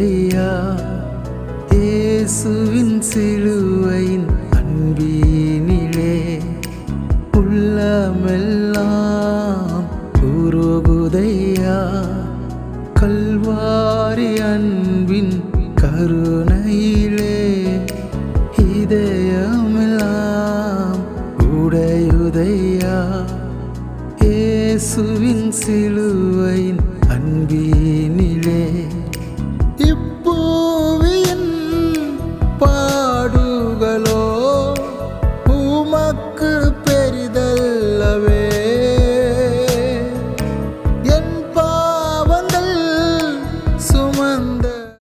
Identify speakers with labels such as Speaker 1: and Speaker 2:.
Speaker 1: உருகுதையா இயேசுவின் சிலுவையின் அன்பினிலே உள்ளமெல்லாம் உருகுதையா கல்வாரி அன்பின் கருணையிலே இதயமெல்லாம் உடையுதையா இயேசுவின் சிலுவையின் அன்பினிலே இப்போ